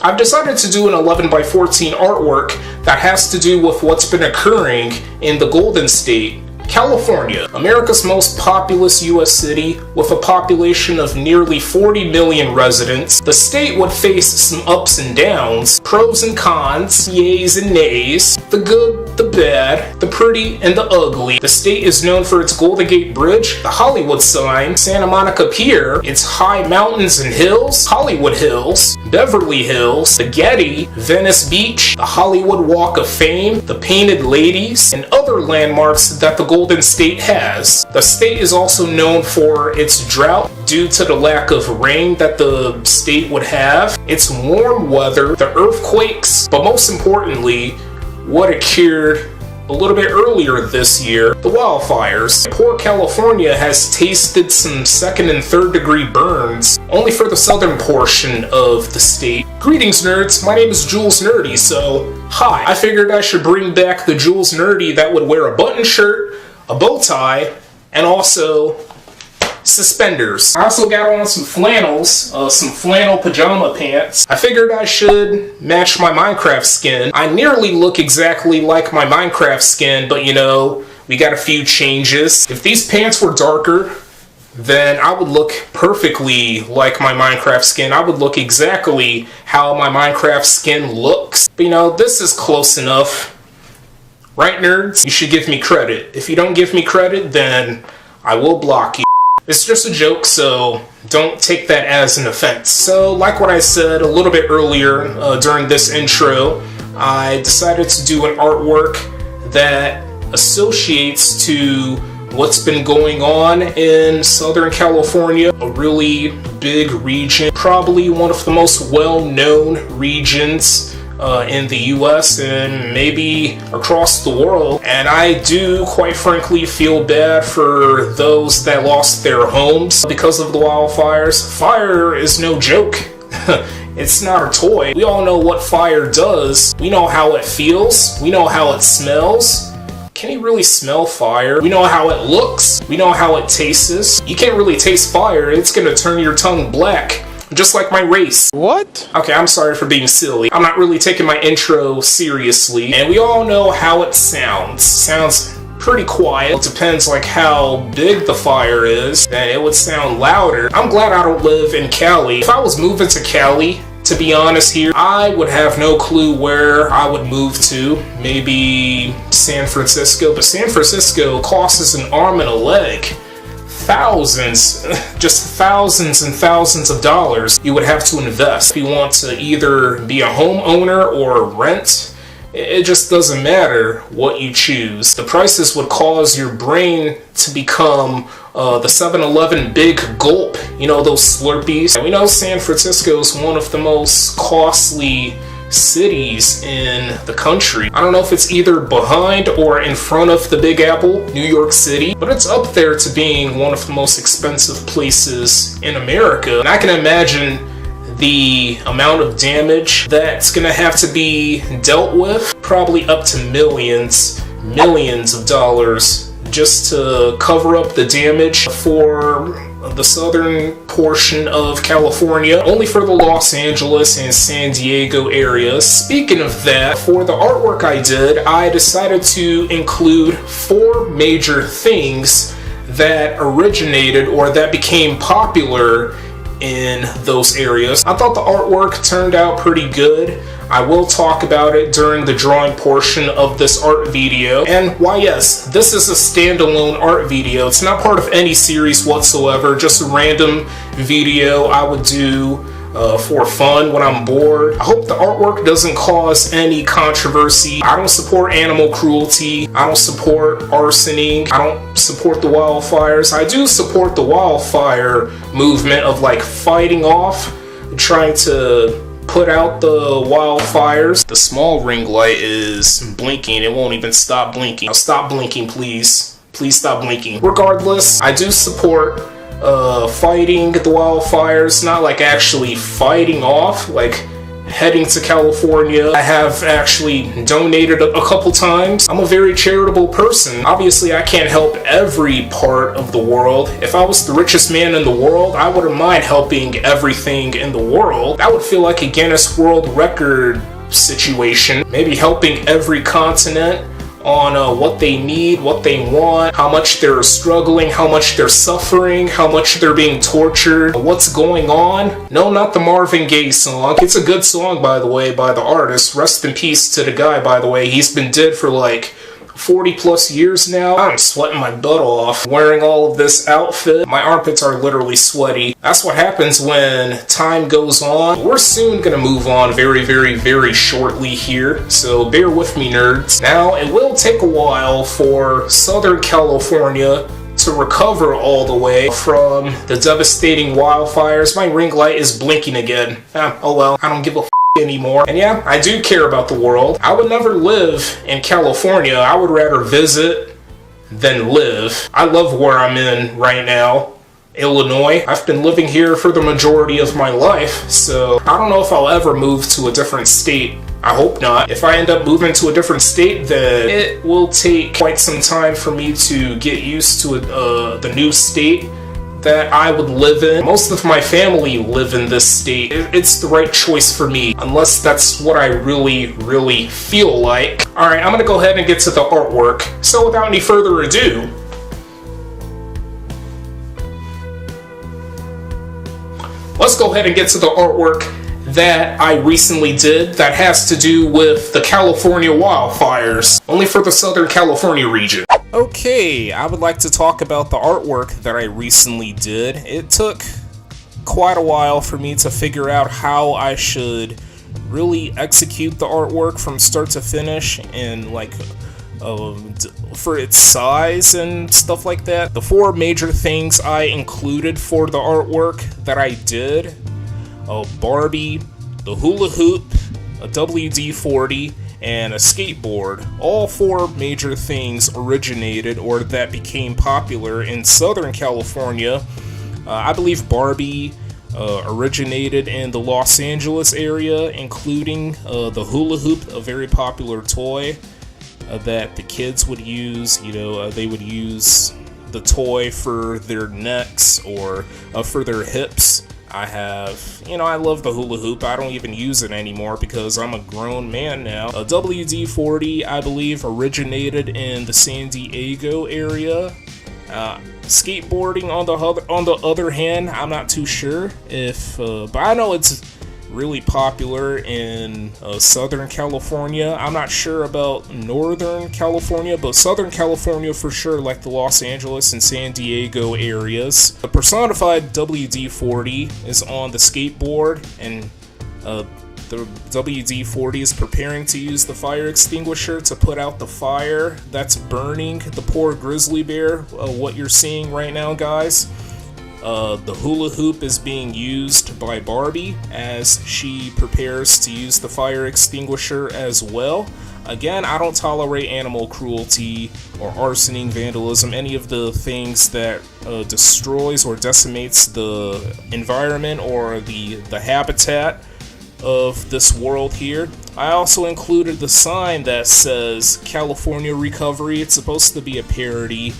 I've decided to do an 11 by 14 artwork that has to do with what's been occurring in the Golden State, California, America's most populous U.S. city with a population of nearly 40 million residents. The state would face some ups and downs, pros and cons, yays and nays, the good, the bad, the pretty, and the ugly. The state is known for its Golden Gate Bridge, the Hollywood sign, Santa Monica Pier, its high mountains and hills, Hollywood Hills, Beverly Hills, the Getty, Venice Beach, the Hollywood Walk of Fame, the Painted Ladies, and other landmarks that the Golden State has. The state is also known for its drought due to the lack of rain that the state would have, its warm weather, the earthquakes, but most importantly, what occurred a little bit earlier this year, the wildfires. Poor California has tasted some second and third degree burns, only for the southern portion of the state. Greetings nerds, my name is Jules Nerdy, so hi. I figured I should bring back the Jules Nerdy that would wear a button shirt, a bow tie, and also suspenders. I also got on some flannels, some flannel pajama pants. I figured I should match my Minecraft skin. I nearly look exactly like my Minecraft skin, but you know, we got a few changes. If these pants were darker, then I would look perfectly like my Minecraft skin. I would look exactly how my Minecraft skin looks. But you know, this is close enough. Right, nerds? You should give me credit. If you don't give me credit, then I will block you. It's just a joke, so don't take that as an offense. So, like what I said a little bit earlier during this intro, I decided to do an artwork that associates to what's been going on in Southern California, a really big region, probably one of the most well-known regions in the US and maybe across the world. And I do, quite frankly, feel bad for those that lost their homes because of the wildfires. Fire is no joke. It's not a toy. We all know what fire does. We know how it feels. We know how it smells. Can you really smell fire? We know how it looks. We know how it tastes. You can't really taste fire. It's gonna turn your tongue black. Just like my race. What? Okay, I'm sorry for being silly. I'm not really taking my intro seriously. And we all know how it sounds. Sounds pretty quiet. It depends like how big the fire is, and it would sound louder. I'm glad I don't live in Cali. If I was moving to Cali, to be honest here, I would have no clue where I would move to. Maybe San Francisco, but San Francisco costs an arm and a leg. Thousands, just thousands and thousands of dollars you would have to invest if you want to either be a homeowner or rent. It just doesn't matter what you choose. The prices would cause your brain to become the 7-Eleven big gulp, you know, those Slurpees. And we know San Francisco is one of the most costly cities in the country. I don't know if it's either behind or in front of the Big Apple, New York City, but it's up there to being one of the most expensive places in America. And I can imagine the amount of damage that's gonna have to be dealt with, probably up to millions of dollars just to cover up the damage for the southern portion of California, only for the Los Angeles and San Diego areas. Speaking of that, for the artwork I did, I decided to include 4 major things that originated or that became popular in those areas. I thought the artwork turned out pretty good. I will talk about it during the drawing portion of this art video. And why yes, this is a standalone art video. It's not part of any series whatsoever, just a random video I would do for fun when I'm bored. I hope the artwork doesn't cause any controversy. I don't support animal cruelty. I don't support arsoning. I don't support the wildfires. I do support the wildfire movement of like fighting off, trying to put out the wildfires. The small ring light is blinking. It won't even stop blinking. Now stop blinking, please. Please stop blinking. Regardless, I do support fighting the wildfires, not like actually fighting off, like heading to California. I have actually donated a couple times. I'm a very charitable person. Obviously, I can't help every part of the world. If I was the richest man in the world, I wouldn't mind helping everything in the world. That would feel like a Guinness World Record situation. Maybe helping every continent on what they need, what they want, how much they're struggling, how much they're suffering, how much they're being tortured, what's going on. No, not the Marvin Gaye song. It's a good song, by the way, by the artist. Rest in peace to the guy, by the way. He's been dead for like 40 plus years now. I'm sweating my butt off wearing all of this outfit. My armpits are literally sweaty. That's what happens when time goes on. We're soon gonna move on very shortly here, so bear with me, nerds. Now, it will take a while for Southern California to recover all the way from the devastating wildfires. My ring light is blinking again. Oh well, I don't give a anymore. And yeah, I do care about the world. I would never live in California. I would rather visit than live. I love where I'm in right now, Illinois. I've been living here for the majority of my life, so I don't know if I'll ever move to a different state. I hope not. If I end up moving to a different state, then it will take quite some time for me to get used to the new state that I would live in. Most of my family live in this state. It's the right choice for me, unless that's what I really feel like. Alright, I'm gonna go ahead and get to the artwork. So without any further ado, let's go ahead and get to the artwork that I recently did that has to do with the California wildfires, only for the Southern California region. Okay, I would like to talk about the artwork that I recently did. It took quite a while for me to figure out how I should really execute the artwork from start to finish and like for its size and stuff like that. The four major things I included for the artwork that I did: a Barbie, the hula hoop, a WD-40, and a skateboard. All four major things originated or that became popular in Southern California. I believe Barbie originated in the Los Angeles area, including the hula hoop, a very popular toy that the kids would use. You know, they would use the toy for their necks or for their hips. I love the hula hoop. I don't even use it anymore because I'm a grown man now. A WD-40, I believe, originated in the San Diego area. Skateboarding, on the other hand, I'm not too sure if, but I know it's really popular in Southern California. I'm not sure about Northern California, but Southern California for sure, like the Los Angeles and San Diego areas. The personified WD-40 is on the skateboard, and the WD-40 is preparing to use the fire extinguisher to put out the fire that's burning the poor grizzly bear, what you're seeing right now, guys. The hula hoop is being used by Barbie as she prepares to use the fire extinguisher as well. Again, I don't tolerate animal cruelty or arsoning, vandalism, any of the things that destroys or decimates the environment or the habitat of this world here. I also included the sign that says California Recovery. It's supposed to be a parody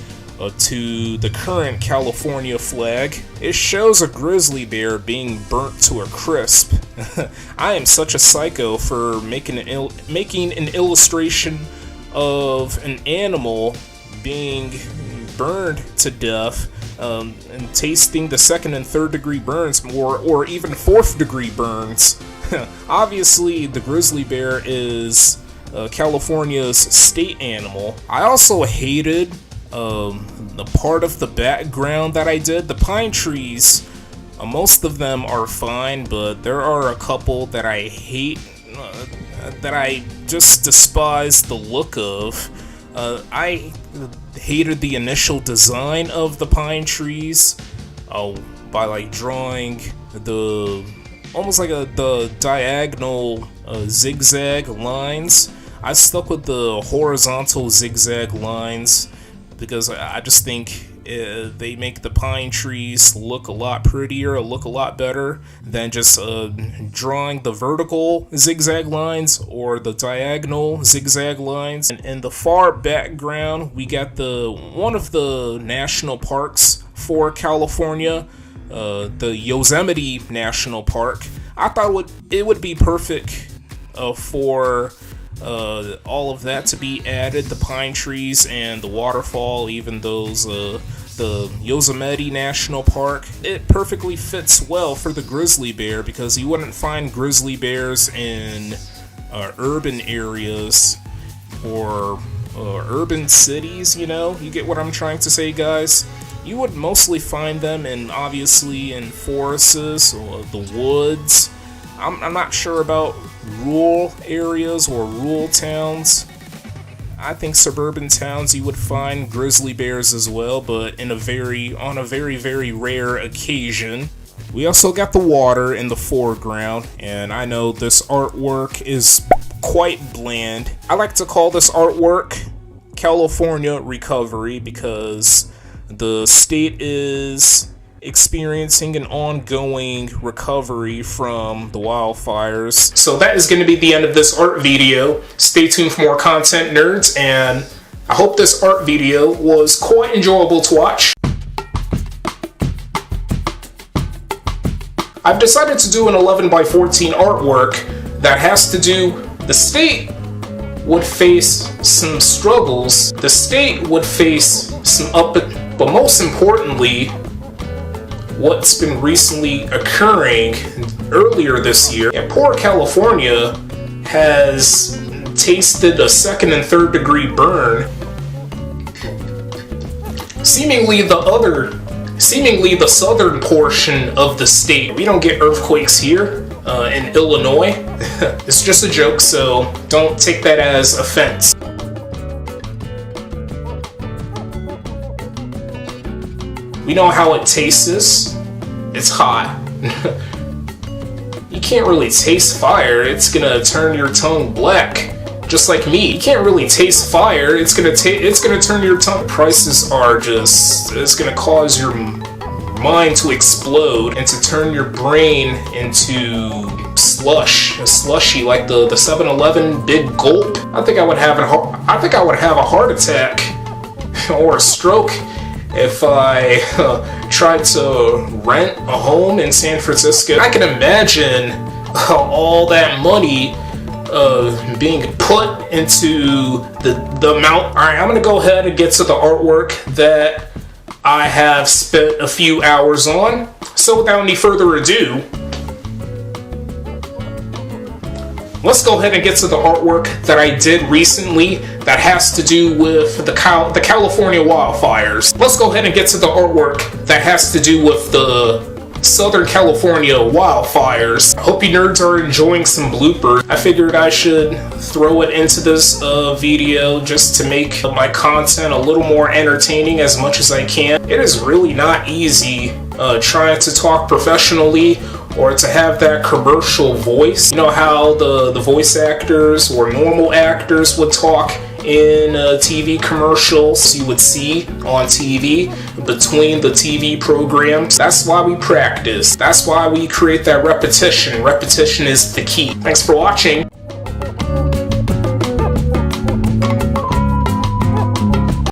to the current California flag. It shows a grizzly bear being burnt to a crisp. I am such a psycho for making an illustration of an animal being burned to death and tasting the 2nd and 3rd degree burns, or even 4th degree burns. Obviously, the grizzly bear is California's state animal. I also hated the part of the background that I did. The pine trees, most of them are fine, but there are a couple that I hate, that I just despise the look of. I hated the initial design of the pine trees by like drawing almost like the diagonal zigzag lines. I stuck with the horizontal zigzag lines because I just think They make the pine trees look a lot prettier, look a lot better than just drawing the vertical zigzag lines or the diagonal zigzag lines. And in the far background, we got one of the national parks for California, the Yosemite National Park. I thought it would be perfect for all of that to be added, the pine trees and the waterfall, even those the Yosemite National Park. It perfectly fits well for the grizzly bear, because you wouldn't find grizzly bears in urban areas or urban cities, you know? You get what I'm trying to say, guys? You would mostly find them obviously in forests or the woods. I'm not sure about rural areas or rural towns. I think suburban towns you would find grizzly bears as well, but on a very, very rare occasion. We also got the water in the foreground, and I know this artwork is quite bland. I like to call this artwork California Recovery, because the state is experiencing an ongoing recovery from the wildfires. So that is going to be the end of this art video. Stay tuned for more content, nerds, and I hope this art video was quite enjoyable to watch. I've decided to do an 11x14 artwork that has to do, the state would face some struggles, the state would face some but most importantly, what's been recently occurring earlier this year. And poor California has tasted a 2nd and 3rd degree burn. Seemingly the southern portion of the state. We don't get earthquakes here in Illinois. It's just a joke, so don't take that as offense. We know how it tastes. It's hot. You can't really taste fire. It's gonna turn your tongue black, just like me. You can't really taste fire. It's gonna turn your tongue. Prices are just. It's gonna cause your mind to explode and to turn your brain into slush, a slushy, like the 7-Eleven big gulp. I think I would have a heart attack or a stroke if I tried to rent a home in San Francisco. I can imagine all that money being put into the amount. Alright, I'm gonna go ahead and get to the artwork that I have spent a few hours on. So without any further ado, let's go ahead and get to the artwork that I did recently that has to do with the California wildfires. Let's go ahead and get to the artwork that has to do with the Southern California wildfires. I hope you nerds are enjoying some bloopers. I figured I should throw it into this video just to make my content a little more entertaining as much as I can. It is really not easy trying to talk professionally or to have that commercial voice. You know how the voice actors or normal actors would talk in TV commercials you would see on TV between the TV programs. That's why we practice. That's why we create that repetition. Repetition is the key. Thanks for watching.